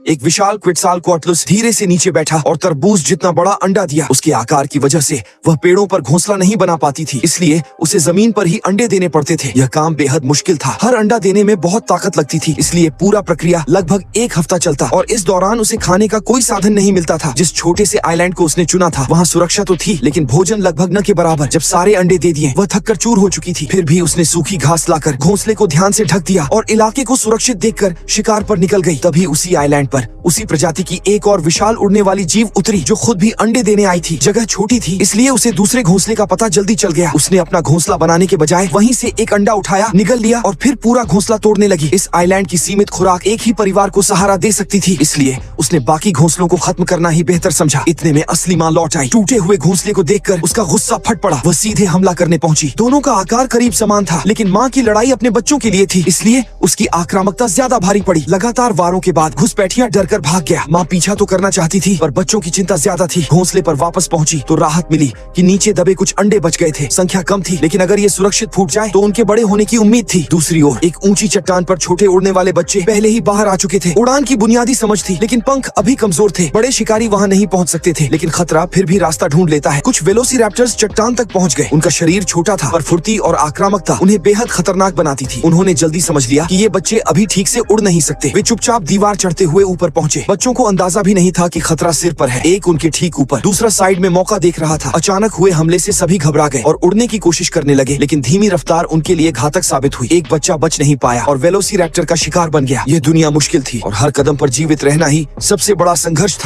एक विशाल क्विटज़ालकोअटलुस धीरे से नीचे बैठा और तरबूज जितना बड़ा अंडा दिया। उसके आकार की वजह से वह पेड़ों पर घोंसला नहीं बना पाती थी, इसलिए उसे जमीन पर ही अंडे देने पड़ते थे। यह काम बेहद मुश्किल था। हर अंडा देने में बहुत ताकत लगती थी, इसलिए पूरा प्रक्रिया लगभग 1 हफ्ता चलता और इस दौरान उसे खाने का कोई साधन नहीं मिलता था। जिस छोटे से आइलैंड को उसने चुना था वहाँ सुरक्षा तो थी, लेकिन भोजन लगभग न के बराबर। जब सारे अंडे दे दिए वह थक कर चूर हो चुकी थी। फिर भी उसने सूखी घास लाकर घोंसले को ध्यान से ढक दिया और इलाके को सुरक्षित देखकर शिकार पर निकल गई। तभी उसी आइलैंड पर उसी प्रजाति की एक और विशाल उड़ने वाली जीव उतरी, जो खुद भी अंडे देने आई थी। जगह छोटी थी, इसलिए उसे दूसरे घोंसले का पता जल्दी चल गया। उसने अपना घोंसला बनाने के बजाय वहीं से एक अंडा उठाया, निगल लिया और फिर पूरा घोंसला तोड़ने लगी। इस आइलैंड की सीमित खुराक एक ही परिवार को सहारा दे सकती थी, इसलिए उसने बाकी घोंसलों को खत्म करना ही बेहतर समझा। इतने में असली मां लौट आई। टूटे हुए घोंसले को देखकर उसका गुस्सा फट पड़ा। वह सीधे हमला करने पहुंची। दोनों का आकार करीब समान था, लेकिन माँ की लड़ाई अपने बच्चों के लिए थी, इसलिए उसकी आक्रामकता ज्यादा भारी पड़ी। लगातार वारों के बाद घुसपैठिया डरकर भाग गया। माँ पीछा तो करना चाहती थी, पर बच्चों की चिंता ज्यादा थी। घोंसले पर वापस पहुंची तो राहत मिली कि नीचे दबे कुछ अंडे बच गए थे। संख्या कम थी, लेकिन अगर ये सुरक्षित फूट जाए तो उनके बड़े होने की उम्मीद थी। दूसरी ओर एक ऊंची चट्टान पर छोटे उड़ने वाले बच्चे पहले ही बाहर आ चुके थे। उड़ान की बुनियादी समझ थी, लेकिन पंख अभी कमजोर थे। बड़े शिकारी वहाँ नहीं पहुँच सकते थे, लेकिन खतरा फिर भी रास्ता ढूंढ लेता है। कुछ वेलोसिरैप्टर्स चट्टान तक पहुँच गए। उनका शरीर छोटा था, पर फुर्ती और आक्रामकता उन्हें बेहद खतरनाक बनाती थी। उन्होंने जल्दी समझ लिया कि ये बच्चे अभी ठीक से उड़ नहीं सकते। वे चुपचाप दीवार चढ़ते हुए ऊपर पहुँचे। बच्चों को अंदाजा भी नहीं था कि खतरा सिर पर है। एक उनके ठीक ऊपर, दूसरा साइड में मौका देख रहा था। अचानक हुए हमले से सभी घबरा गए और उड़ने की कोशिश करने लगे, लेकिन धीमी रफ्तार उनके लिए घातक साबित हुई। एक बच्चा बच नहीं पाया और वेलोसिरैप्टर का शिकार बन गया। यह दुनिया मुश्किल थी और हर कदम पर जीवित रहना ही सबसे बड़ा संघर्ष था।